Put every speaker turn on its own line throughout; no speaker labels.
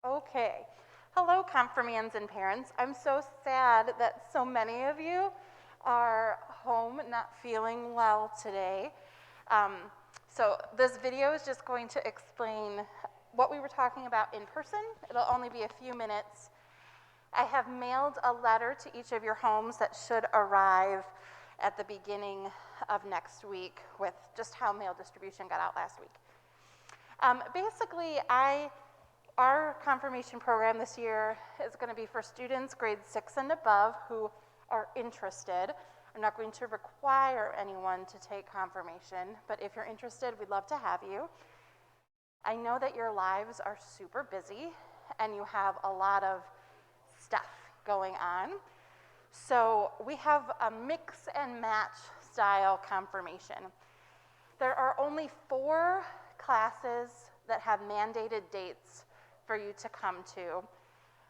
Okay. Hello, confirmands and parents. I'm so sad that so many of you are home not feeling well today. So this video is just going to explain what we were talking about in person. It'll only be a few minutes. I have mailed a letter to each of your homes that should arrive at the beginning of next week with just how mail distribution got out last week. Basically, our confirmation program this year is going to be for students grades 6 and above who are interested. I'm not going to require anyone to take confirmation, but if you're interested, we'd love to have you. I know that your lives are super busy and you have a lot of stuff going on. So we have a mix and match style confirmation. There are only 4 classes that have mandated dates for you to come to.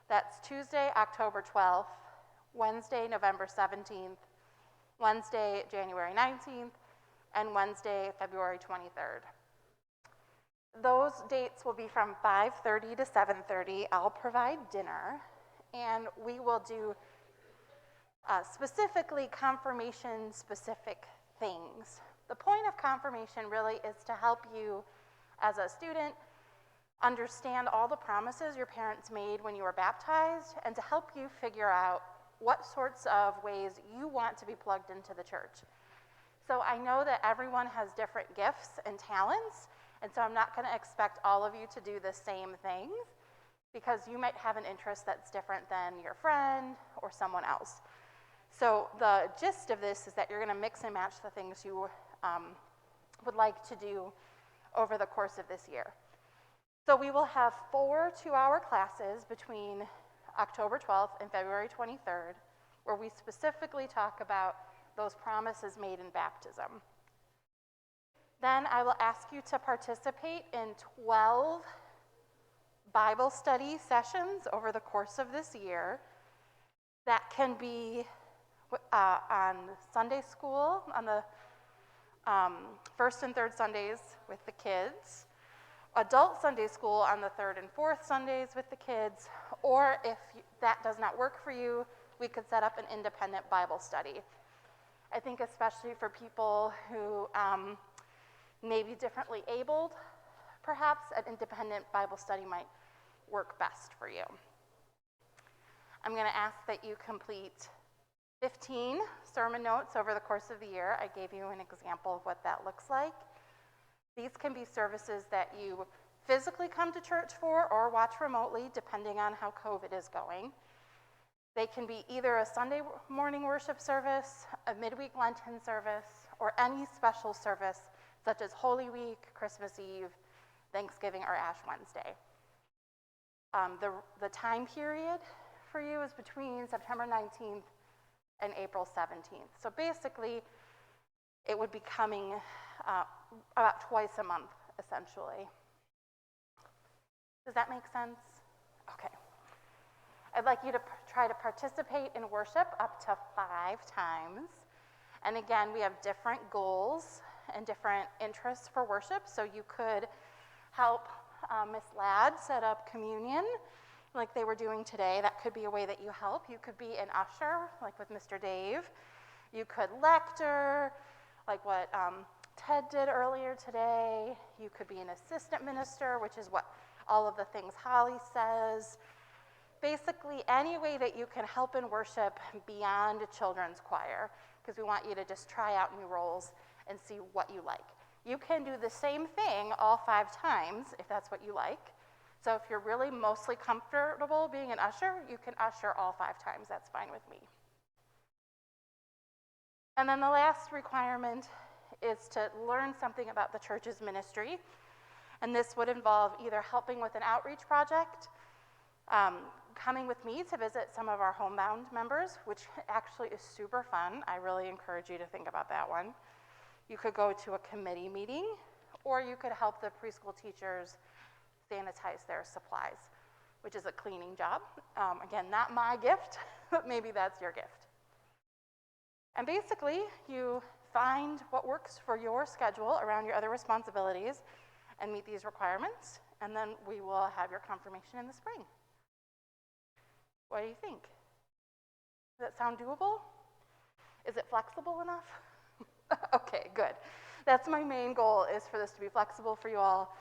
That's Tuesday, October 12th, Wednesday, November 17th, Wednesday, January 19th, and Wednesday, February 23rd. Those dates will be from 5:30 to 7:30. I'll provide dinner, and we will do specifically confirmation-specific things. The point of confirmation really is to help you as a student understand all the promises your parents made when you were baptized and to help you figure out what sorts of ways you want to be plugged into the church. So I know that everyone has different gifts and talents, and so I'm not going to expect all of you to do the same things because you might have an interest that's different than your friend or someone else. So the gist of this is that you're going to mix and match the things you would like to do over the course of this year. So we will have 4 2-hour classes between October 12th and February 23rd, where we specifically talk about those promises made in baptism. Then I will ask you to participate in 12 Bible study sessions over the course of this year. That can be on Sunday school, on the first and third Sundays with the kids, adult Sunday school on the third and fourth Sundays with the kids, or if that does not work for you, we could set up an independent Bible study. I think especially for people who may be differently abled, perhaps an independent Bible study might work best for you. I'm going to ask that you complete 15 sermon notes over the course of the year. I gave you an example of what that looks like. These can be services that you physically come to church for or watch remotely, depending on how COVID is going. They can be either a Sunday morning worship service, a midweek Lenten service, or any special service, such as Holy Week, Christmas Eve, Thanksgiving, or Ash Wednesday. The time period for you is between September 19th and April 17th. So basically, it would be coming about twice a month, essentially. Does that make sense? Okay. I'd like you to try to participate in worship up to 5 times. And again, we have different goals and different interests for worship, so you could help Miss Ladd set up communion like they were doing today. That could be a way that you help. You could be an usher, like with Mr. Dave. You could lector, like what Ted did earlier today. You could be an assistant minister, which is what all of the things Holly says. Basically, any way that you can help in worship beyond a children's choir, because we want you to just try out new roles and see what you like. You can do the same thing all 5 times if that's what you like. So if you're really mostly comfortable being an usher, you can usher all 5 times. That's fine with me. And then the last requirement is to learn something about the church's ministry. And this would involve either helping with an outreach project, coming with me to visit some of our homebound members, which actually is super fun. I really encourage you to think about that one. You could go to a committee meeting, or you could help the preschool teachers sanitize their supplies, which is a cleaning job. Again, not my gift, but maybe that's your gift. And basically, you find what works for your schedule around your other responsibilities, and meet these requirements, and then we will have your confirmation in the spring. What do you think? Does that sound doable? Is it flexible enough? Okay, good. That's my main goal, is for this to be flexible for you all.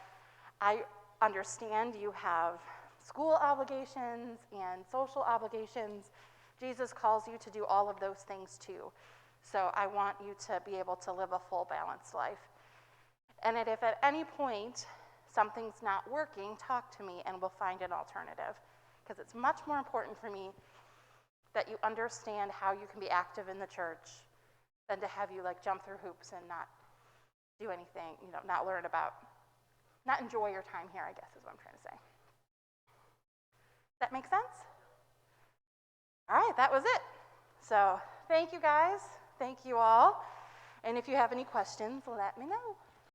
I understand you have school obligations and social obligations. Jesus calls you to do all of those things too. So I want you to be able to live a full, balanced life. And if at any point something's not working, talk to me and we'll find an alternative. Because it's much more important for me that you understand how you can be active in the church than to have you like jump through hoops and not do anything, not learn about, not enjoy your time here, I guess is what I'm trying to say. Does that make sense? All right, that was it. So thank you guys. Thank you all. And if you have any questions, let me know.